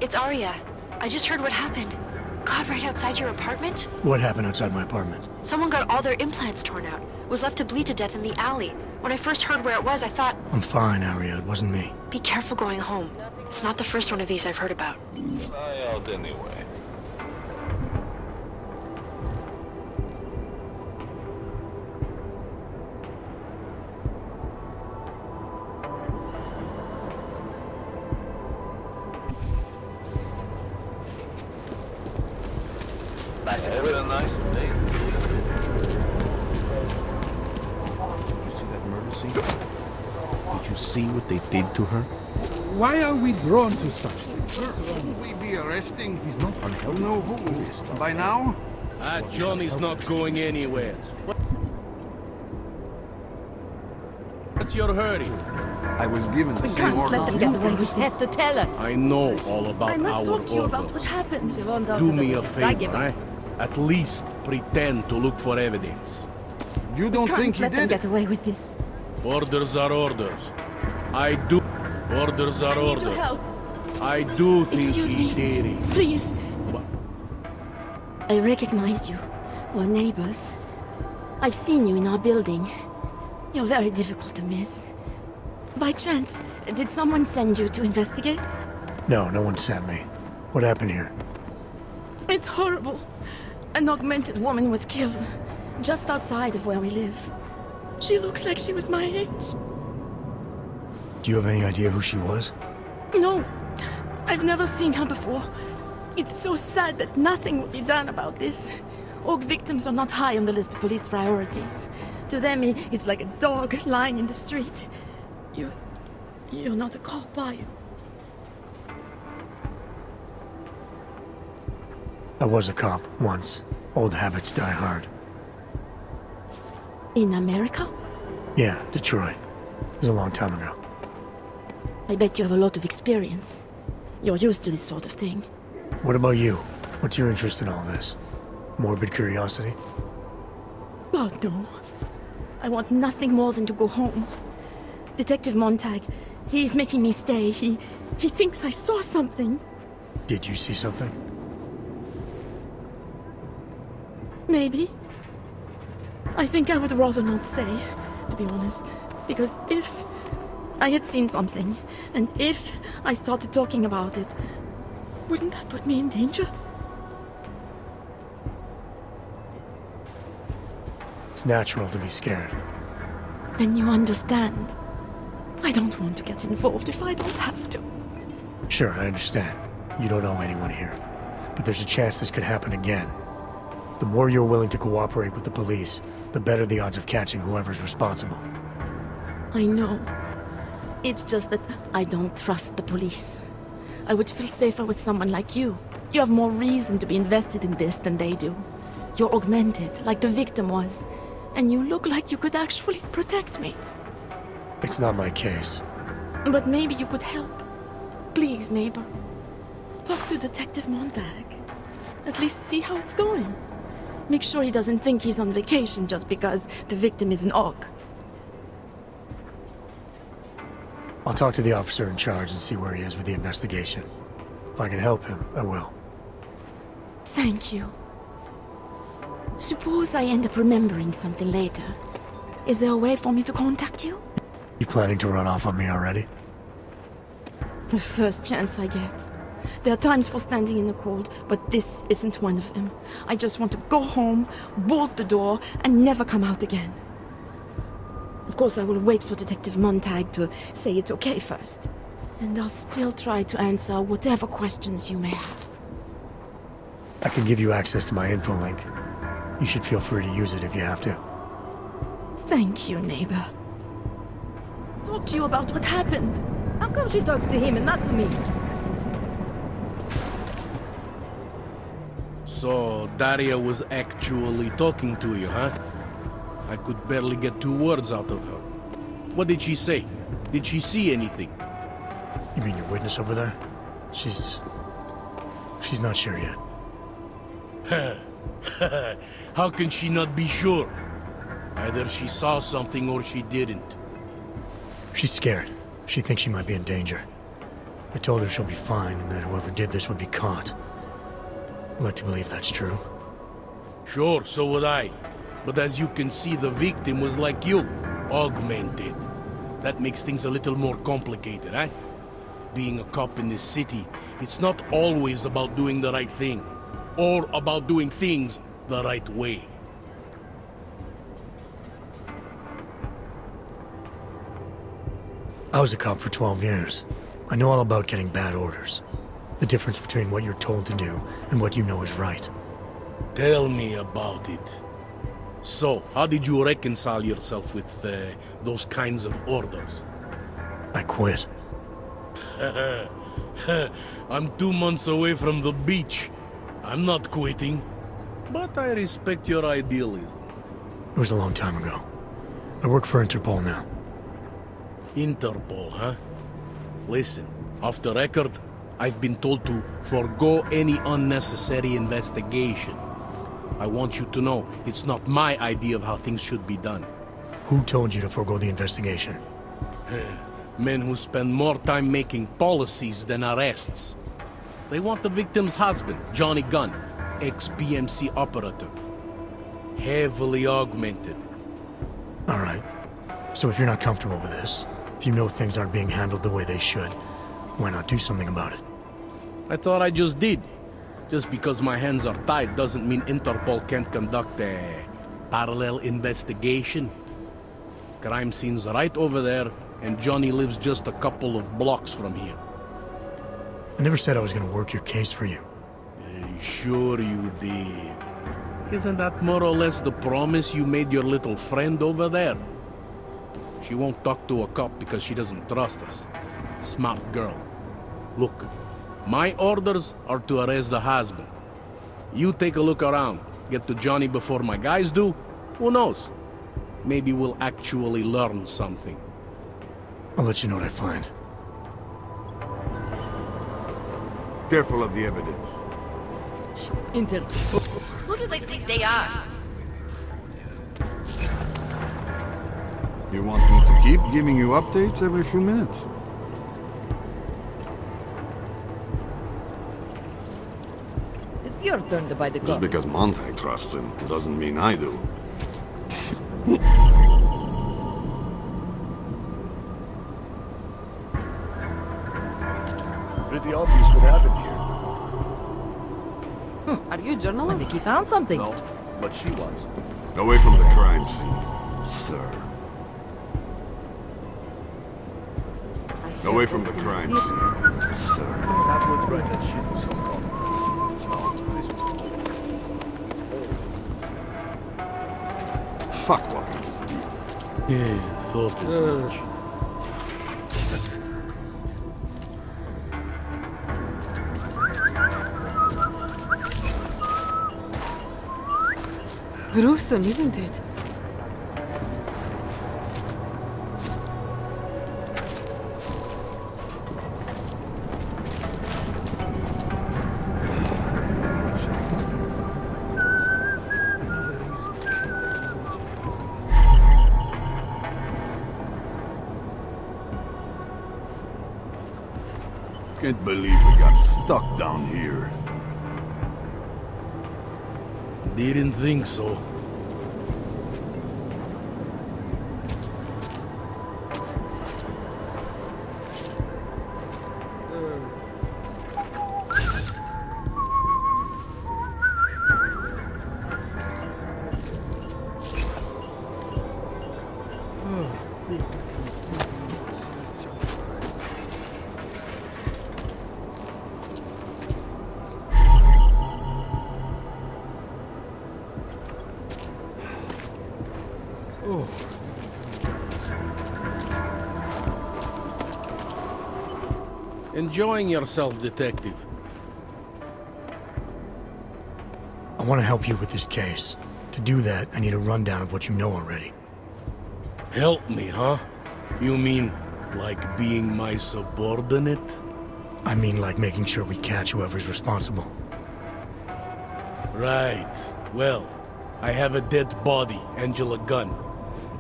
It's Arya. I just heard what happened. God, right outside your apartment? What happened outside my apartment? Someone got all their implants torn out. Was left to bleed to death in the alley. When I first heard where it was, I thought... I'm fine, Arya. It wasn't me. Be careful going home. It's not the first one of these I've heard about. Try out anyway. Have a nice day. You see that murder scene? Did you see what they did to her? Why are we drawn to such things? Shouldn't we be arresting? He's not unhealthy. You know who? By now? Johnny's not going anywhere. What's your hurry? I was given the We same can't order. let them get away with this. To tell us. I know all about I must our talk to you about orders. what happened. Do me a favor, eh? At least pretend to look for evidence. You don't Can't think he let them did get it? away with this. Orders are orders. I do. Orders are I need to orders. help. I do think Excuse he me. did it. Please. I recognize you. We're neighbors. I've seen you in our building. You're very difficult to miss. By chance, did someone send you to investigate? No, no one sent me. What happened here? It's horrible. An augmented woman was killed, just outside of where we live. She looks like she was my age. Do you have any idea who she was? No, I've never seen her before. It's so sad that nothing will be done about this. Org victims are not high on the list of police priorities. To them, it's like a dog lying in the street. You're not a cop, are you? I was a cop once. Old habits die hard. In America? Yeah, Detroit. It was a long time ago. I bet you have a lot of experience. You're used to this sort of thing. What about you? What's your interest in all this? Morbid curiosity? God, no. I want nothing more than to go home. Detective Montag, he's making me stay. He thinks I saw something. Did you see something? Maybe. I think I would rather not say, to be honest. Because if I had seen something, and if I started talking about it, wouldn't that put me in danger? It's natural to be scared. Then you understand. I don't want to get involved if I don't have to. Sure, I understand. You don't know anyone here. But there's a chance this could happen again. The more you're willing to cooperate with the police, the better the odds of catching whoever's responsible. I know. It's just that I don't trust the police. I would feel safer with someone like you. You have more reason to be invested in this than they do. You're augmented, like the victim was. And you look like you could actually protect me. It's not my case. But maybe you could help. Please, neighbor. Talk to Detective Montag. At least see how it's going. Make sure he doesn't think he's on vacation just because the victim is an orc. I'll talk to the officer in charge and see where he is with the investigation. If I can help him, I will. Thank you. Suppose I end up remembering something later. Is there a way for me to contact you? You planning to run off on me already? The first chance I get. There are times for standing in the cold, but this isn't one of them. I just want to go home, bolt the door, and never come out again. Of course, I will wait for Detective Montag to say it's okay first. And I'll still try to answer whatever questions you may have. I can give you access to my info link. You should feel free to use it if you have to. Thank you, neighbor. Talk to you about what happened. How come she talks to him and not to me? So, Daria was actually talking to you, huh? I could barely get 2 words out of her. What did she say? Did she see anything? You mean your witness over there? She's not sure yet. How can she not be sure? Either she saw something or she didn't. She's scared. She thinks she might be in danger. I told her she'll be fine and that whoever did this would be caught. I'd like to believe that's true. Sure, so would I. But as you can see, the victim was like you, augmented. That makes things a little more complicated, eh? Being a cop in this city, it's not always about doing the right thing, or about doing things the right way. I was a cop for 12 years. I know all about getting bad orders. The difference between what you're told to do and what you know is right. Tell me about it. So, how did you reconcile yourself with those kinds of orders? I quit. I'm 2 months away from the beach. I'm not quitting. But I respect your idealism. It was a long time ago. I work for Interpol now. Interpol, huh? Listen, off the record, I've been told to forgo any unnecessary investigation. I want you to know, it's not my idea of how things should be done. Who told you to forego the investigation? Men who spend more time making policies than arrests. They want the victim's husband, Johnny Gunn, ex-PMC operative. Heavily augmented. All right. So if you're not comfortable with this, if you know things aren't being handled the way they should, why not do something about it? I thought I just did. Just because my hands are tied doesn't mean Interpol can't conduct a parallel investigation. Crime scene's right over there, and Johnny lives just a couple of blocks from here. I never said I was gonna work your case for you. Sure you did. Isn't that more or less the promise you made your little friend over there? She won't talk to a cop because she doesn't trust us. Smart girl. Look, my orders are to arrest the husband. You take a look around. Get to Johnny before my guys do. Who knows? Maybe we'll actually learn something. I'll let you know what I find. Careful of the evidence. Intel. Who do they think they are? You want me to keep giving you updates every few minutes? It's your turn to buy the gun. Just because Monte trusts him doesn't mean I do. Pretty obvious what happened here. Are you a journalist? I think he found something. No, but she was. Away from the crime scene, sir. Away from the crime scene, sir. That would right that shit was so wrong. This was Fuck walking this deep. Yeah, thought as much. Gruesome, isn't it? Can't believe we got stuck down here. Didn't think so. Enjoying yourself, detective. I want to help you with this case. To do that, I need a rundown of what you know already. Help me, huh? You mean, like being my subordinate? I mean like making sure we catch whoever's responsible. Right. Well, I have a dead body, Angela Gunn.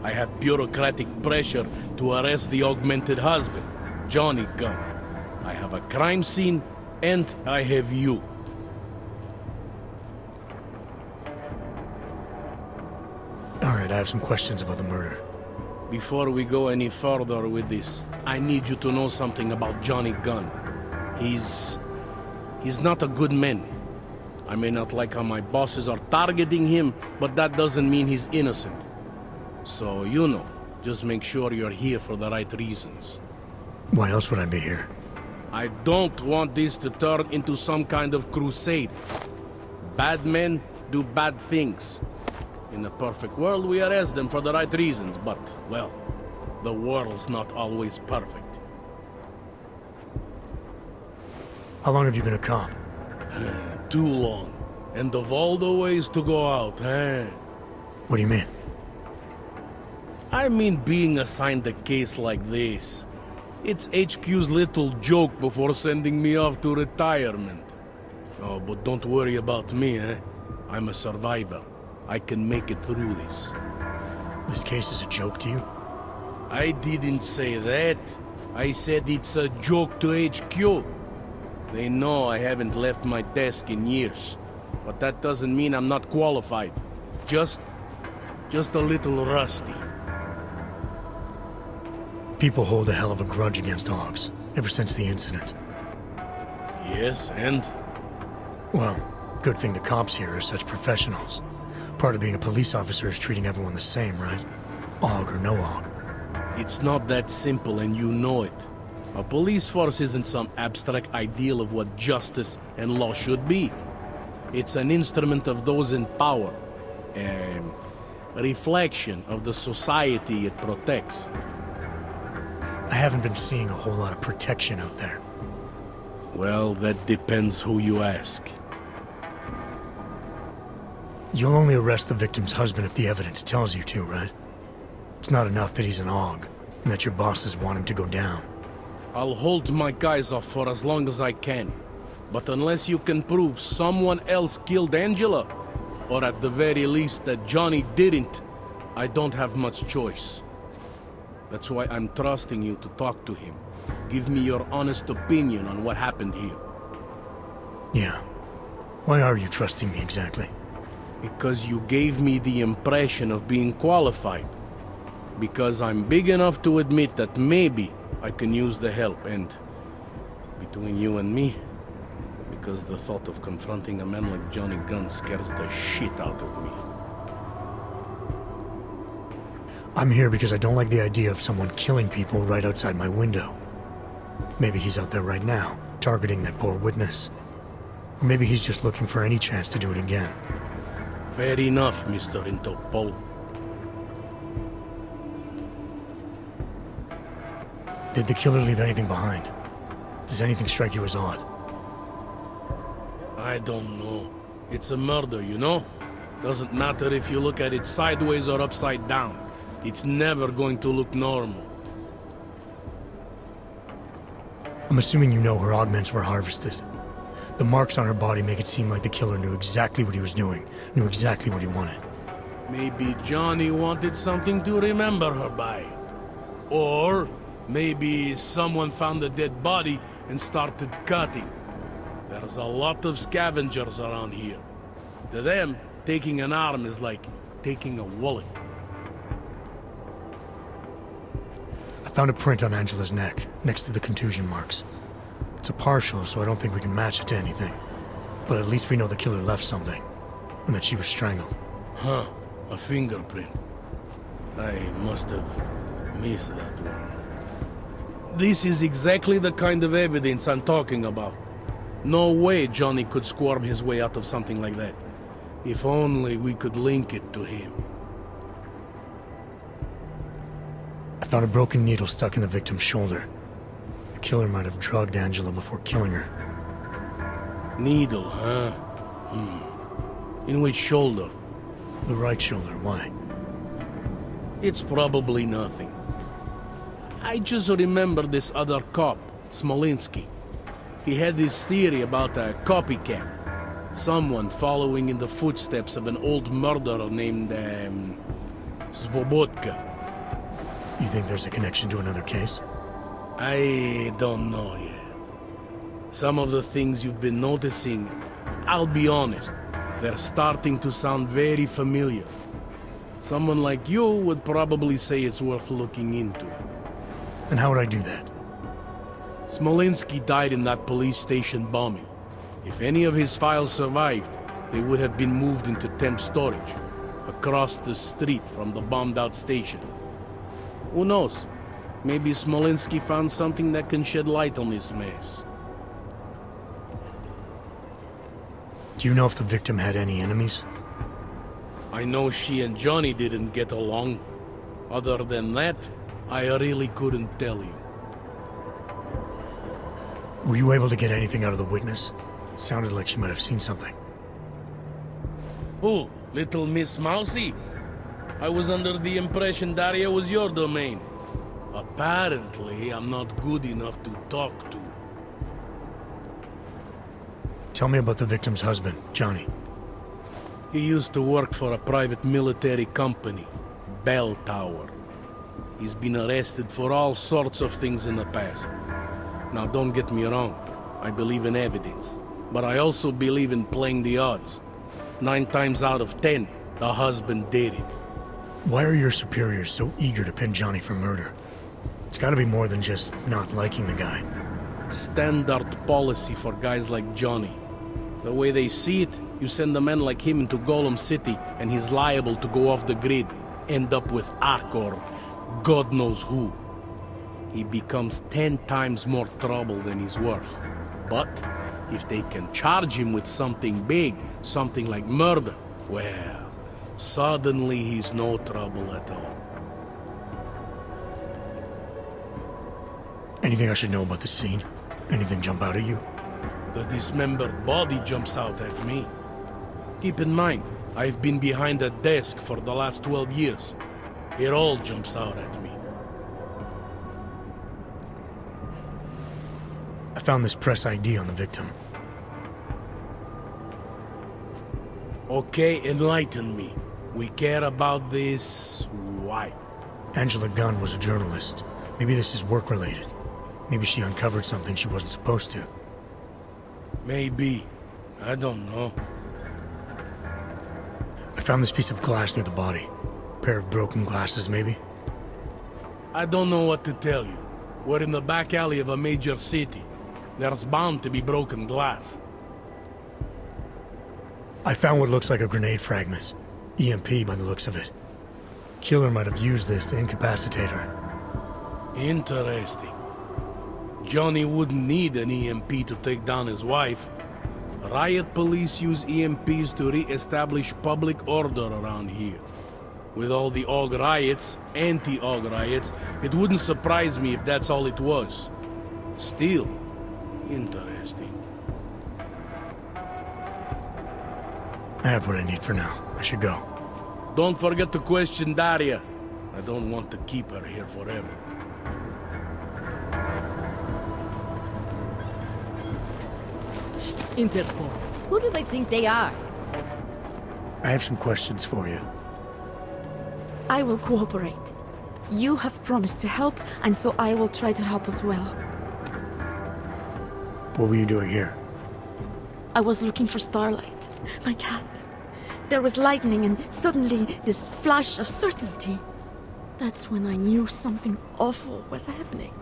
I have bureaucratic pressure to arrest the augmented husband, Johnny Gunn. I have a crime scene, and I have you. Alright, I have some questions about the murder. Before we go any further with this, I need you to know something about Johnny Gunn. He's not a good man. I may not like how my bosses are targeting him, but that doesn't mean he's innocent. So, you know, just make sure you're here for the right reasons. Why else would I be here? I don't want this to turn into some kind of crusade. Bad men do bad things. In a perfect world, we arrest them for the right reasons, but, well, the world's not always perfect. How long have you been a cop? Too long. And of all the ways to go out, eh? What do you mean? I mean being assigned a case like this. It's HQ's little joke before sending me off to retirement. Oh, but don't worry about me, eh? I'm a survivor. I can make it through this. This case is a joke to you? I didn't say that. I said it's a joke to HQ. They know I haven't left my desk in years. But that doesn't mean I'm not qualified. Just a little rusty. People hold a hell of a grudge against Hogs, ever since the incident. Yes, and? Well, good thing the cops here are such professionals. Part of being a police officer is treating everyone the same, right? Og or no Og. It's not that simple, and you know it. A police force isn't some abstract ideal of what justice and law should be. It's an instrument of those in power. A reflection of the society it protects. I haven't been seeing a whole lot of protection out there. Well, that depends who you ask. You'll only arrest the victim's husband if the evidence tells you to, right? It's not enough that he's an Og, and that your bosses want him to go down. I'll hold my guys off for as long as I can. But unless you can prove someone else killed Angela, or at the very least that Johnny didn't, I don't have much choice. That's why I'm trusting you to talk to him. Give me your honest opinion on what happened here. Yeah. Why are you trusting me exactly? Because you gave me the impression of being qualified. Because I'm big enough to admit that maybe I can use the help, and between you and me, because the thought of confronting a man like Johnny Gunn scares the shit out of me. I'm here because I don't like the idea of someone killing people right outside my window. Maybe he's out there right now, targeting that poor witness. Or maybe he's just looking for any chance to do it again. Fair enough, Mr. Interpol. Did the killer leave anything behind? Does anything strike you as odd? I don't know. It's a murder, you know? Doesn't matter if you look at it sideways or upside down. It's never going to look normal. I'm assuming you know her augments were harvested. The marks on her body make it seem like the killer knew exactly what he was doing, knew exactly what he wanted. Maybe Johnny wanted something to remember her by. Or maybe someone found a dead body and started cutting. There's a lot of scavengers around here. To them, taking an arm is like taking a wallet. I found a print on Angela's neck, next to the contusion marks. It's a partial, so I don't think we can match it to anything. But at least we know the killer left something, and that she was strangled. Huh, a fingerprint. I must have missed that one. This is exactly the kind of evidence I'm talking about. No way Johnny could squirm his way out of something like that. If only we could link it to him. I found a broken needle stuck in the victim's shoulder. The killer might have drugged Angela before killing her. Needle, huh? In which shoulder? The right shoulder, why? It's probably nothing. I just remember this other cop, Smolinski. He had this theory about a copycat. Someone following in the footsteps of an old murderer named, Svobodka. You think there's a connection to another case? I don't know yet. Some of the things you've been noticing, I'll be honest, they're starting to sound very familiar. Someone like you would probably say it's worth looking into. And how would I do that? Smolenski died in that police station bombing. If any of his files survived, they would have been moved into temp storage, across the street from the bombed-out station. Who knows? Maybe Smolenski found something that can shed light on this mess. Do you know if the victim had any enemies? I know she and Johnny didn't get along. Other than that, I really couldn't tell you. Were you able to get anything out of the witness? Sounded like she might have seen something. Who? Little Miss Mousy? I was under the impression Daria was your domain. Apparently, I'm not good enough to talk to. Tell me about the victim's husband, Johnny. He used to work for a private military company, Bell Tower. He's been arrested for all sorts of things in the past. Now, don't get me wrong. I believe in evidence. But I also believe in playing the odds. 9 times out of 10, the husband did it. Why are your superiors so eager to pin Johnny for murder? It's gotta be more than just not liking the guy. Standard policy for guys like Johnny. The way they see it, you send a man like him into Golem City, and he's liable to go off the grid, end up with Ark or God knows who. He becomes 10 times more trouble than he's worth. But if they can charge him with something big, something like murder, well, suddenly he's no trouble at all. Anything I should know about the scene? Anything jump out at you? The dismembered body jumps out at me. Keep in mind, I've been behind a desk for the last 12 years. It all jumps out at me. I found this press ID on the victim. Okay, enlighten me. We care about this... why? Angela Gunn was a journalist. Maybe this is work-related. Maybe she uncovered something she wasn't supposed to. Maybe. I don't know. I found this piece of glass near the body. Pair of broken glasses, maybe? I don't know what to tell you. We're in the back alley of a major city. There's bound to be broken glass. I found what looks like a grenade fragment. EMP by the looks of it. Killer might have used this to incapacitate her. Interesting. Johnny wouldn't need an EMP to take down his wife. Riot police use EMPs to re-establish public order around here. With all the AUG riots, anti-AUG riots, it wouldn't surprise me if that's all it was. Still, interesting. I have what I need for now. I should go. Don't forget to question Daria. I don't want to keep her here forever. Interpol. Who do they think they are? I have some questions for you. I will cooperate. You have promised to help, and so I will try to help as well. What were you doing here? I was looking for Starlight, my cat. There was lightning and suddenly this flash of certainty. That's when I knew something awful was happening.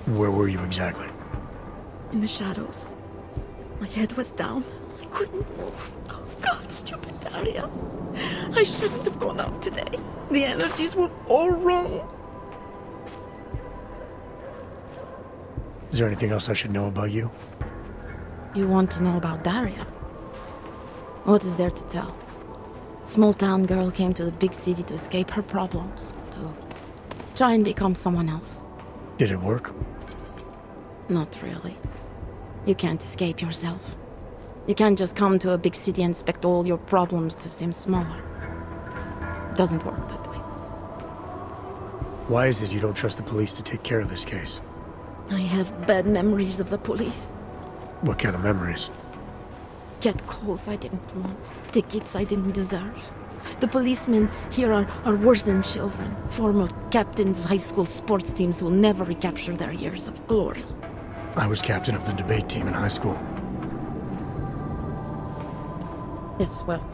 Where were you exactly? In the shadows. My head was down. I couldn't move. Oh God, stupid Daria. I shouldn't have gone out today. The energies were all wrong. Is there anything else I should know about you? You want to know about Daria? What is there to tell? Small town girl came to the big city to escape her problems, to try and become someone else. Did it work? Not really. You can't escape yourself. You can't just come to a big city and expect all your problems to seem smaller. It doesn't work that way. Why is it you don't trust the police to take care of this case? I have bad memories of the police. What kind of memories? Get calls I didn't want, tickets I didn't deserve. The policemen here are worse than children. Former captains of high school sports teams who will never recapture their years of glory. I was captain of the debate team in high school. Yes, well,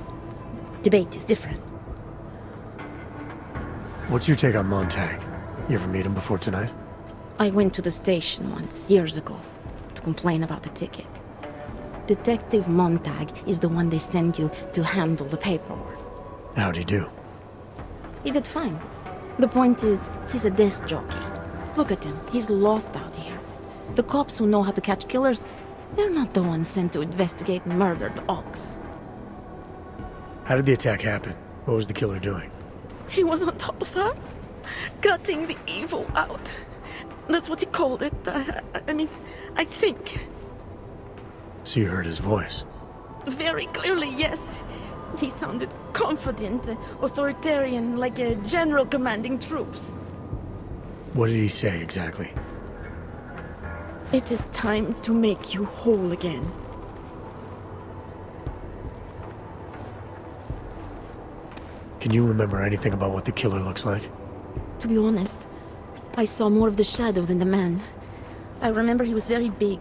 debate is different. What's your take on Montag? You ever meet him before tonight? I went to the station once, years ago, to complain about the ticket. Detective Montag is the one they send you to handle the paperwork. How'd he do? He did fine. The point is, he's a desk jockey. Look at him, he's lost out here. The cops who know how to catch killers, they're not the ones sent to investigate murdered ox. How did the attack happen? What was the killer doing? He was on top of her, cutting the evil out. That's what he called it. I think. So you heard his voice? Very clearly, yes. He sounded confident, authoritarian, like a general commanding troops. What did he say exactly? It is time to make you whole again. Can you remember anything about what the killer looks like? To be honest, I saw more of the shadow than the man. I remember he was very big.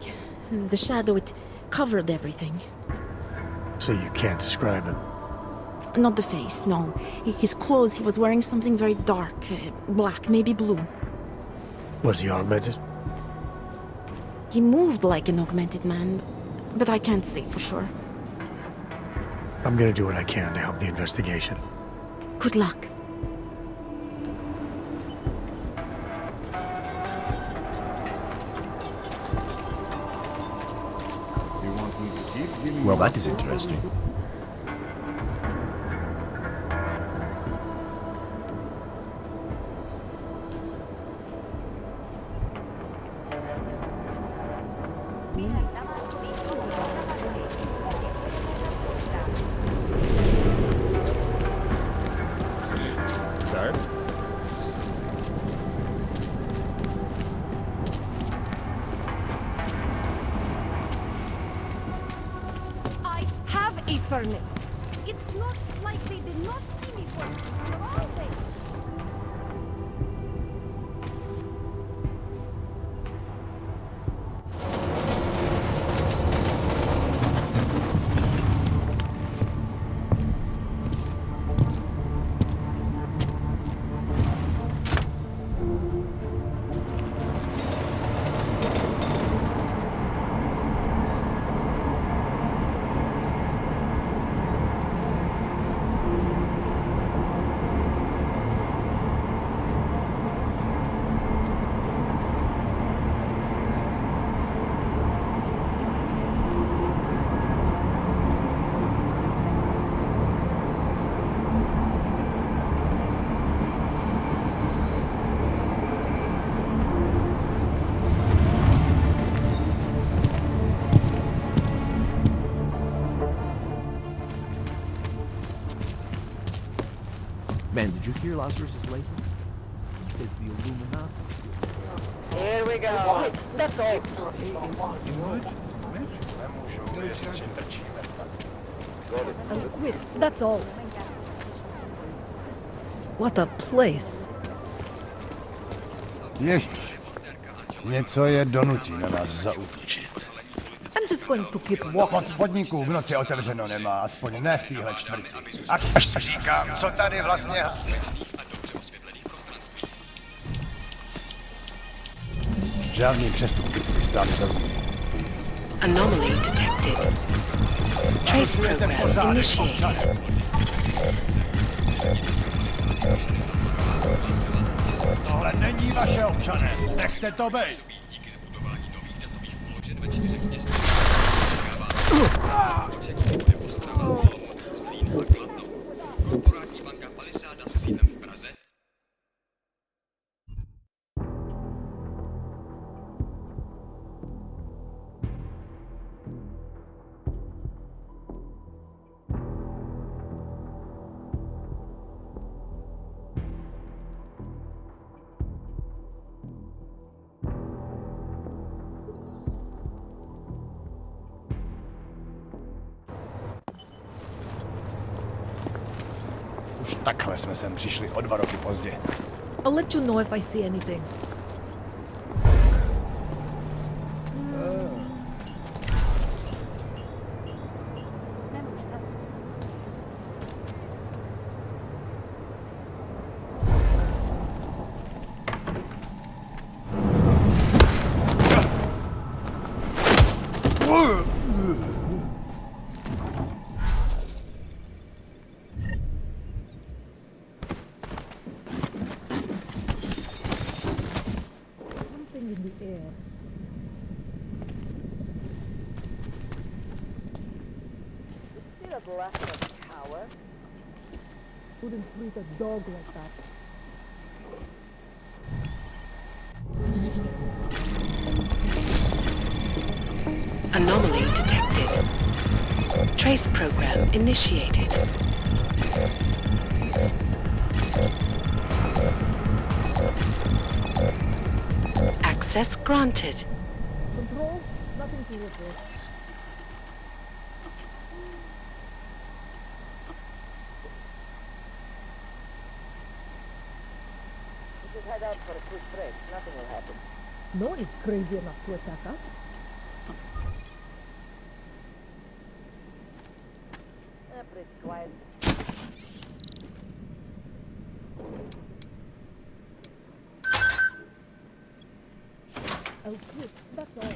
The shadow, it covered everything. So you can't describe him? Not the face, no. His clothes, he was wearing something very dark, black, maybe blue. Was he augmented? He moved like an augmented man, but I can't say for sure. I'm gonna do what I can to help the investigation. Good luck. Well, that is interesting. Permit. It's not like they did not see me for all day. Man, did you hear Lazarus' latest? He says the Illuminati. Here we go. That's all. Quit. That's all. What a place. Ježiš, něco je donutí na nás zaútočit. I'm just going to keep walking. Moc podniků v noci otevřeno nemá, aspoň ne v téhle čtvrti. A až říkám, co tady vlastně... Žádný přestupky si stále zavřít. Anomaly detected. Trace program initiated. Tohle není vaše, občané. Nechte to bejt. Už takhle jsme sem přišli o 2 roky pozdě. I'll let you know if I see anything. Something in the air. See the blast of the tower? Wouldn't treat a dog like that. Anomaly detected. Trace program initiated. Access granted. Control? Nothing to report. We should head out for a quick break. Nothing will happen. No one is crazy enough to attack us. Pretty quiet. Oh, good. That's all.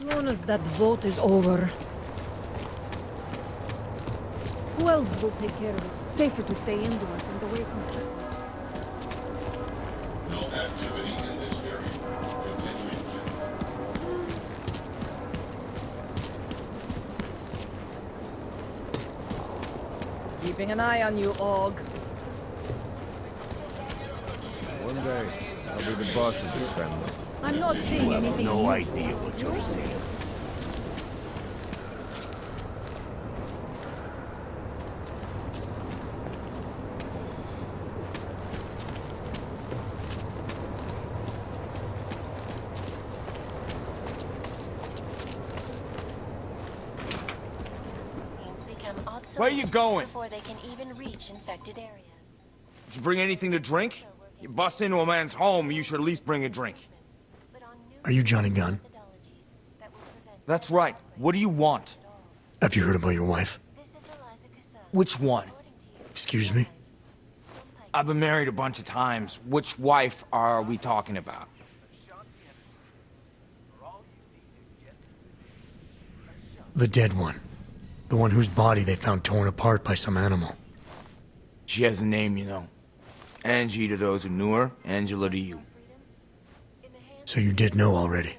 As soon as that vote is over. Who else will take care of it? Safer to stay indoors and away from children. No activity in this area. Continuing. Keeping an eye on you, Og. One day, I'll be the boss of this family. I'm not seeing anything unusual. idea what you're saying. Where are you going? Before they can even reach infected areas. Did you bring anything to drink? You bust into a man's home, you should at least bring a drink. Are you Johnny Gunn? That's right. What do you want? Have you heard about your wife? Which one? Excuse me? I've been married a bunch of times. Which wife are we talking about? The dead one. The one whose body they found torn apart by some animal. She has a name, you know. Angie to those who knew her, Angela to you. So you did know already.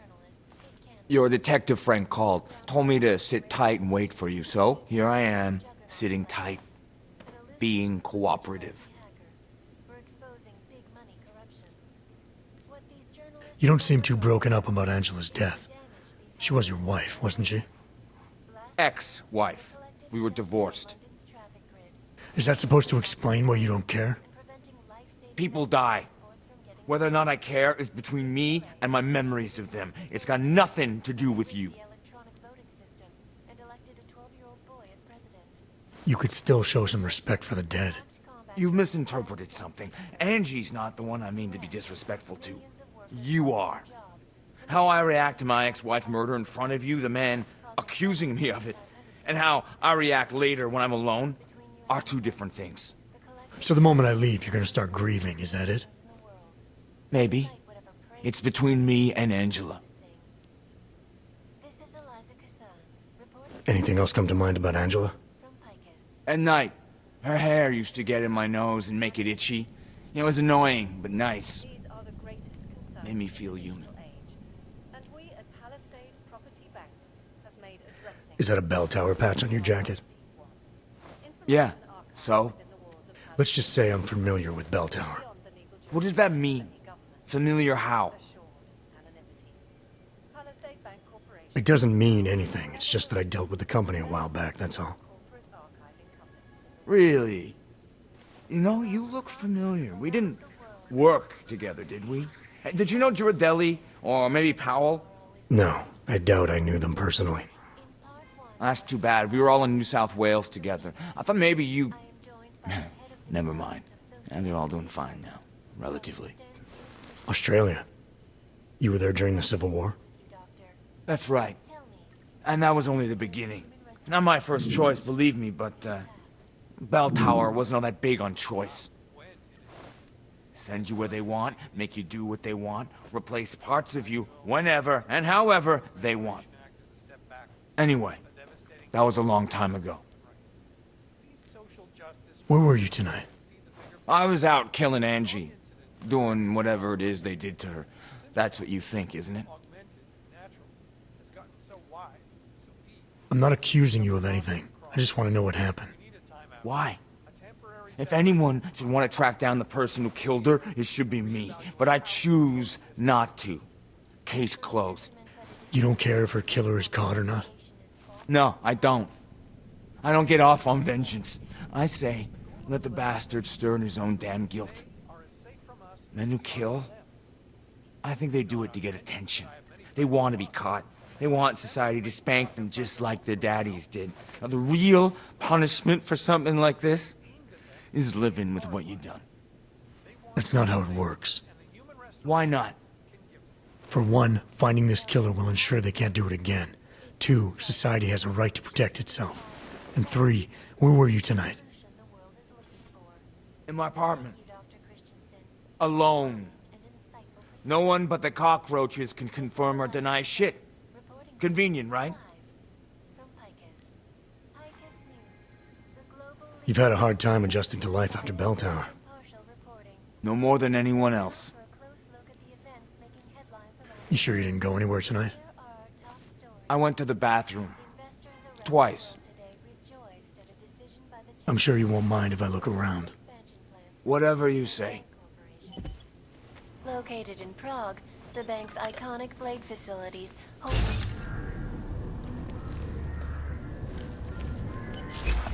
Your detective friend called, told me to sit tight and wait for you, so here I am, sitting tight, being cooperative. You don't seem too broken up about Angela's death. She was your wife, wasn't she? Ex-wife. We were divorced. Is that supposed to explain why you don't care? People die. Whether or not I care is between me and my memories of them. It's got nothing to do with you. You could still show some respect for the dead. You've misinterpreted something. Angie's not the one I mean to be disrespectful to. You are. How I react to my ex-wife murder in front of you, the man accusing me of it, and how I react later when I'm alone, are two different things. So the moment I leave, you're gonna start grieving, is that it? Maybe. It's between me and Angela. Anything else come to mind about Angela? At night, her hair used to get in my nose and make it itchy. It was annoying, but nice. Made me feel human. Is that a bell tower patch on your jacket? Yeah, so? Let's just say I'm familiar with bell tower. What does that mean? Familiar how? It doesn't mean anything, it's just that I dealt with the company a while back, that's all. Really? You know, you look familiar. We didn't work together, did we? Hey, did you know Girardelli? Or maybe Powell? No, I doubt I knew them personally. That's too bad. We were all in New South Wales together. I thought maybe you... Never mind. And they're all doing fine now. Relatively. Australia? You were there during the Civil War? That's right. And that was only the beginning. Not my first choice, believe me, but, Bell Tower wasn't all that big on choice. Send you where they want, make you do what they want, replace parts of you whenever and however they want. Anyway, that was a long time ago. Where were you tonight? I was out killing Angie. Doing whatever it is they did to her. That's what you think, isn't it? I'm not accusing you of anything. I just want to know what happened. Why? If anyone should want to track down the person who killed her, it should be me. But I choose not to. Case closed. You don't care if her killer is caught or not? No, I don't. I don't get off on vengeance. I say, let the bastard stir in his own damn guilt. Men who kill, I think they do it to get attention. They want to be caught. They want society to spank them just like their daddies did. Now, the real punishment for something like this is living with what you've done. That's not how it works. Why not? For one, finding this killer will ensure they can't do it again. 2, society has a right to protect itself. And 3, where were you tonight? In my apartment. Alone. No one but the cockroaches can confirm or deny shit. Convenient, right? You've had a hard time adjusting to life after Bell Tower. No more than anyone else. You sure you didn't go anywhere tonight? I went to the bathroom. Twice. I'm sure you won't mind if I look around. Whatever you say. Located in Prague, the bank's iconic blade facilities hold...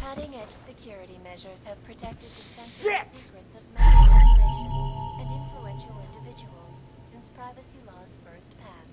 Cutting-edge security measures have protected the sensitive secrets of mass corporations and influential individuals since privacy laws first passed.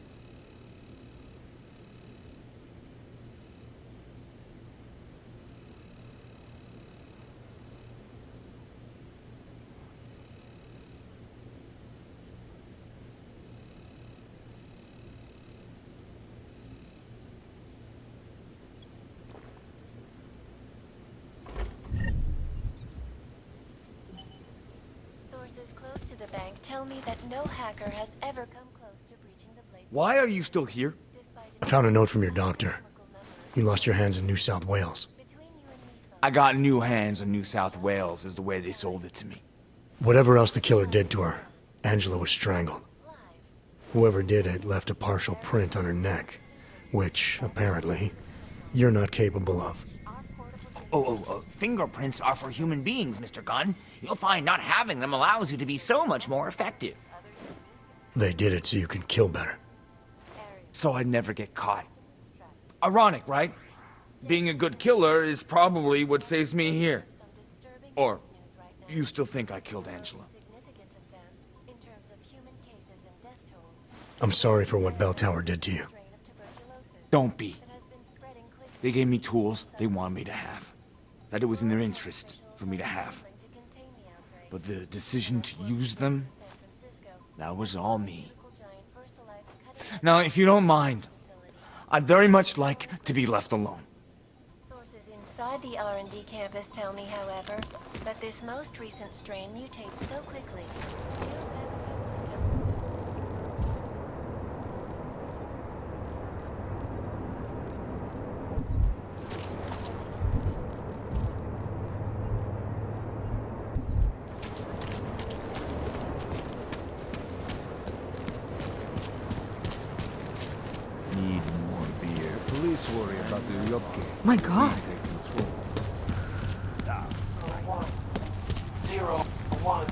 Sources close to the bank tell me that no hacker has ever come close to breaching the blade. Why are you still here? I found a note from your doctor. You lost your hands in New South Wales. I got new hands in New South Wales, is the way they sold it to me. Whatever else the killer did to her, Angela was strangled. Whoever did it left a partial print on her neck, which, apparently, you're not capable of. Fingerprints are for human beings, Mr. Gunn. You'll find not having them allows you to be so much more effective. They did it so you can kill better. So I'd never get caught. Ironic, right? Being a good killer is probably what saves me here. Or, you still think I killed Angela? I'm sorry for what Bell Tower did to you. Don't be. They gave me tools they wanted me to have. That it was in their interest for me to have. But the decision to use them, that was all me. Now, if you don't mind, I'd very much like to be left alone. Sources inside the R&D campus tell me, however, that this most recent strain mutates so quickly. Need more beer. Police worry about the Yopke. My God. 0-1.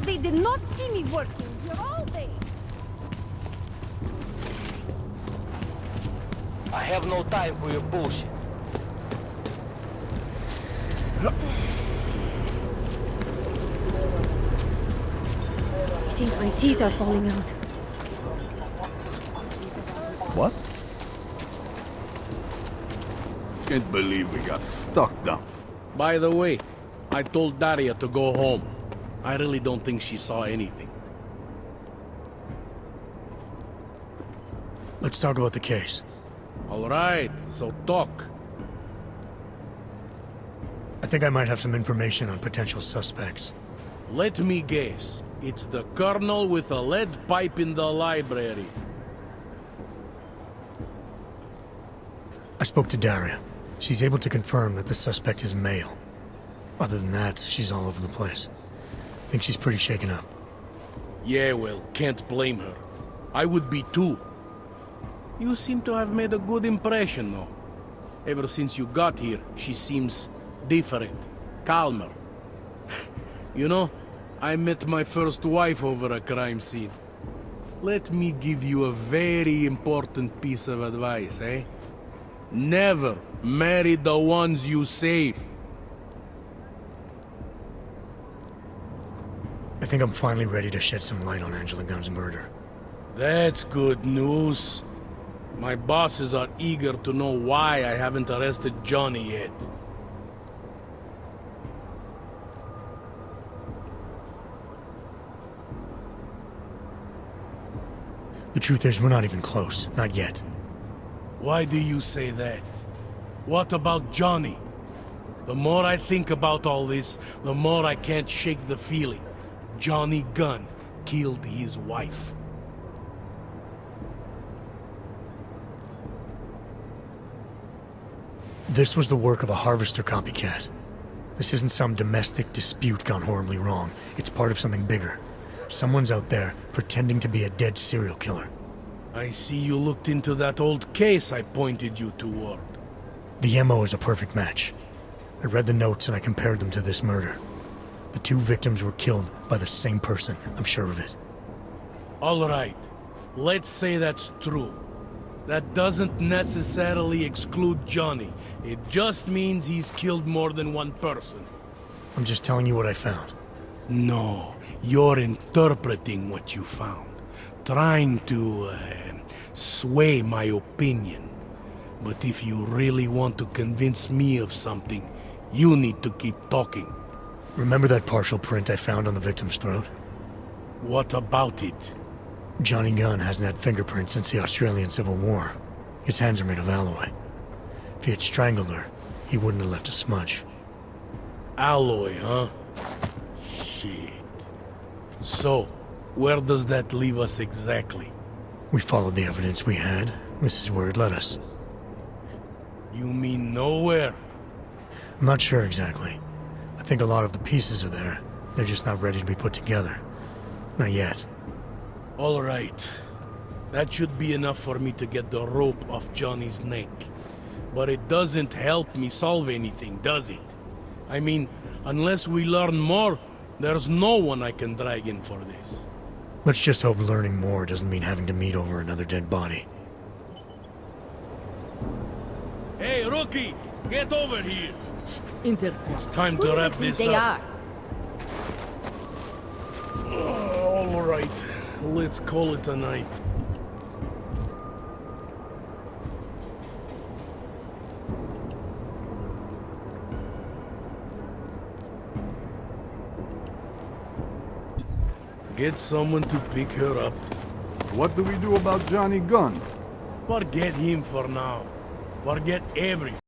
They did not see me working here all day. I have no time for your bullshit. I think my teeth are falling out. What? Can't believe we got stuck down. By the way, I told Daria to go home. I really don't think she saw anything. Let's talk about the case. All right, so talk. I think I might have some information on potential suspects. Let me guess. It's the colonel with a lead pipe in the library. I spoke to Daria. She's able to confirm that the suspect is male. Other than that, she's all over the place. I think she's pretty shaken up. Yeah, well, can't blame her. I would be too. You seem to have made a good impression, though. Ever since you got here, she seems different, calmer. You know, I met my first wife over a crime scene. Let me give you a very important piece of advice, eh? Never marry the ones you save. I think I'm finally ready to shed some light on Angela Gunn's murder. That's good news. My bosses are eager to know why I haven't arrested Johnny yet. The truth is, we're not even close. Not yet. Why do you say that? What about Johnny? The more I think about all this, the more I can't shake the feeling. Johnny Gunn killed his wife. This was the work of a harvester copycat. This isn't some domestic dispute gone horribly wrong. It's part of something bigger. Someone's out there pretending to be a dead serial killer. I see you looked into that old case I pointed you toward. The MO is a perfect match. I read the notes and I compared them to this murder. The two victims were killed by the same person, I'm sure of it. All right, let's say that's true. That doesn't necessarily exclude Johnny. It just means he's killed more than one person. I'm just telling you what I found. No, You're interpreting what you found, trying to sway my opinion. But if you really want to convince me of something, you need to keep talking. Remember that partial print I found on the victim's throat? What about it? Johnny Gunn hasn't had fingerprints since the Australian Civil War. His hands are made of alloy. If he had strangled her, he wouldn't have left a smudge. Alloy, huh? Shit. So, where does that leave us exactly? We followed the evidence we had. This is where it led us. You mean nowhere? I'm not sure exactly. I think a lot of the pieces are there. They're just not ready to be put together. Not yet. All right. That should be enough for me to get the rope off Johnny's neck. But it doesn't help me solve anything, does it? I mean, unless we learn more, there's no one I can drag in for this. Let's just hope learning more doesn't mean having to meet over another dead body. Hey, rookie! Get over here! It's time Who to do wrap you think this they up. are? All right. Let's call it a night. Get someone to pick her up. What do we do about Johnny Gunn? Forget him for now. Forget everything.